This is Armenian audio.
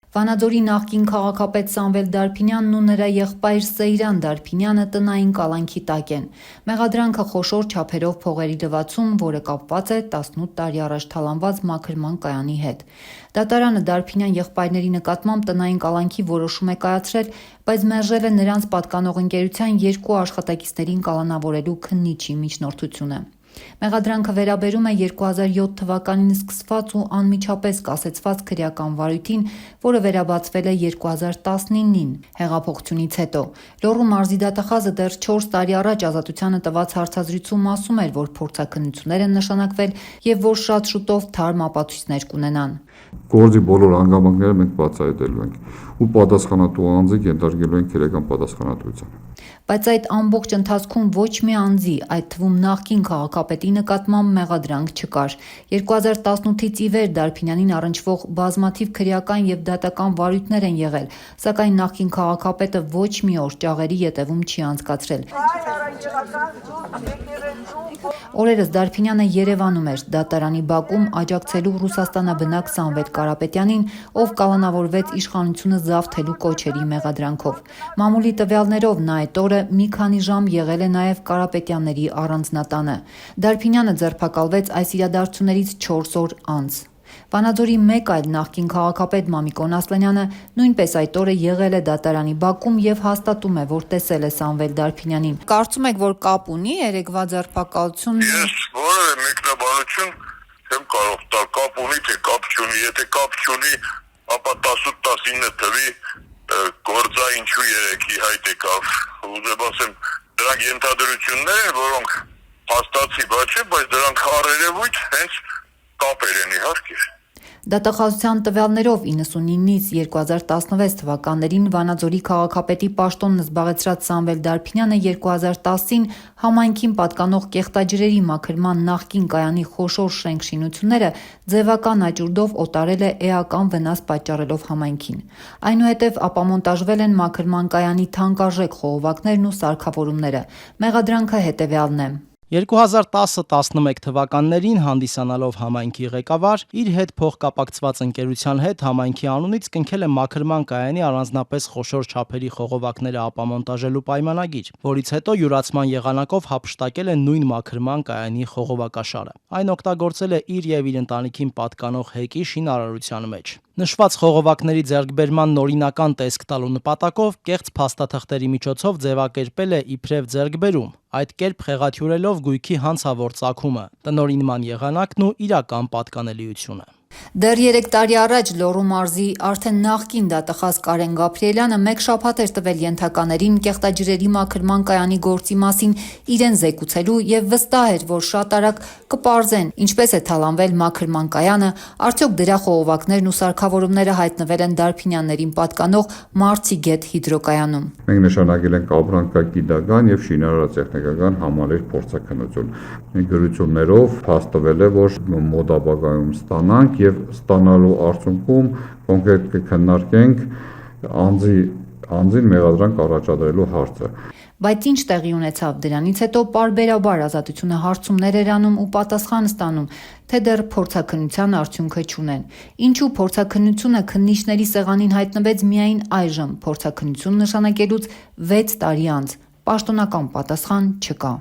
Վանաձորի նախկին քաղաքապետ Սամվել Դարփինյանն ու նրա եղբայր Սեյրան Դարփինյանը տնային կալանքի տակ են։ Մեղադրանքը խոշոր չափերով փողերի լվացում, որը կապված է 18 տարի առաջ թալանված մաքրման կայանի հետ։ Դատարանը Դարփինյան եղբայրների նկատմամբ տնային կալանքի որոշում է կայացրել, բայց մերժել է նրանց պատկանող ընկերության 2 աշխատակիցներին կալանավորելու քննիչի միջնորդությունը։ Մեղադրանքը վերաբերում է 2007 թվականին սկսված ու անմիջապես կասեցված քրեական վարույթին, որը վերաբացվել է 2019-ին հեղափոխությունից հետո։ Լոռու մարզի դատախազը դեռ 4 տարի առաջ Ազատությանը տված հարցազրույցում ասում էր, որ փորձաքննություններ են նշանակվել եւ որ շատ շուտով թարմ ապացույցներ կունենան։ Գործի բոլոր հանգամանքները մենք բացահայտելու ենք ու պատասխանատու անձը ենթարկելու ենք քրեական պատասխանատվության։ Բայց այդ ամբողջ ընթացքում ոչ մի անձի, այդ թվում նախկին քաղաքապետի նկատմամբ մեղադրանք չկար։ 2018-ից ի վեր Դարփինյանին առնչվող բազմաթիվ քրեական եւ դատական վարույթներ են եղել, սակայն նախկին քաղաքապետը ոչ մի օր ճաղերի ետևում չի անցկացրել։ Օրերս Դարփինյանը Երևանում էր, դատարանի բակում աջակցելու Ռուսաստանաբնակ Սամվել Կարապետյանին, ով կալանավորվեց իշխանությունը զավթելու կոչերի մեղադրանքով։ Մամուլի տվյալներով նա այդ օրը մի քանի ժամ եղել է նաև Կարապետյանների առանձնատանը։ Դարփինյանը ձերբակալվեց այս իրադարձություններից 4 օր անց։ Վանաձորի մեկ այլ նախկին քաղաքապետ Մամիկոն Ասլանյանը նույնպես այդ օրը եղել է դատարանի բակում եւ հաստատում է, որ տեսել է Սամվել Դարփինյանին։ Կարծում եք, որ կապ ունի երեկվա ձերբակալությունը։ Ես որևէ մեկնաբանություն չեմ կարող տալ, կապ ունի թե կապ չունի, եթե կապ չունի, ապա 18-19 թվի գործա ինչու երեքի հայտ եկավ։ Ուզեմ ասեմ, դրանք ենթադրություններ են, որոնք հաստացի բաց չէ, բայց դրանք առերևույթ հենց կապեր են իհարկե։ Դատախազության տվյալներով 99-ից 2016 թվականներին Վանաձորի քաղաքապետի պաշտոնն զբաղեցրած Սամվել Դարփինյանը 2010-ին համայնքին պատկանող կեղտաջրերի մաքրման նախկին կայանի խոշոր շենք-շինությունները ձևական աճուրդով օտարել է էական վնաս պատճառելով համայնքին։ Այնուհետև ապամոնտաժվել են մաքրման կայանի թանկարժեք խողովակներն ու սարքավորումները։ Մեղադրանքը հետևյալն է։ 2010-11 թվականներին հանդիսանալով համայնքի ղեկավար, իր հետ փոխկապակցված ընկերության հետ համայնքի անունից կնքել է մաքրման կայանի առանձնապես խոշոր չափերի խողովակները ապամոնտաժելու պայմանագիր, որից հետո յուրացման եղանակով հափշտակել է նույն մաքրման կայանի խողովակաշարը։ Այն օգտագործել է իր եւ իր ընտանիքին պատկանող հեկի շինարարության մեջ։ Նշված խողովակների ձեռքբերման օրինական տեսք տալու նպատակով կեղծ փաստաթղթերի միջոցով ձևակերպել է իբրև ձեռքբերում, այդ կերպ խեղաթյուրելով գույքի հանցավոր ծագումը, տնօրինման եղանակն ու իրական պատկանելիությունը։ Դեռ 3 տարի առաջ Լոռու մարզի արդեն նախկին դատախազ Կարեն Գաբրիելյանը մեկ շաբաթ էր տվել ենթականերին կեղտաջրերի մաքրման կայանի գործի մասին իրեն զեկուցելու եւ վստահ էր, որ շատ արագ կպարզեն ինչպես է թալանվել մաքրման կայանը, արդյոք դրա խողովակներն ու սարքավորումները հայտնվել են Դարփինյաններին պատկանող Մարցիգետ հիդրոկայանում։ Մենք նշանակել ենք ապրանքագիտական եւ շինարարատեխնիկական համալիր փորձաքննություն։ Գրություններով փաստվել է, որ մոդաբագայում ստանանք եւ ստանալու արդյունքում կոնկրետ կքննարկենք անձին մեղադրանք առաջադրելու հարցը։ Բայց ինչ տեղի ունեցավ դրանից հետո պարբերաբար Ազատությունը հարցումներ էր անում ու պատասխան ստանում, թե դեռ փորձաքննության արդյունքը չունեն։ Ինչու փորձաքննությունը քննիչների սեղանին հայտնվեց միայն այժմ, փորձաքննություն նշանակելուց 6 տարի անց, պաշտոնական պատասխան չկա։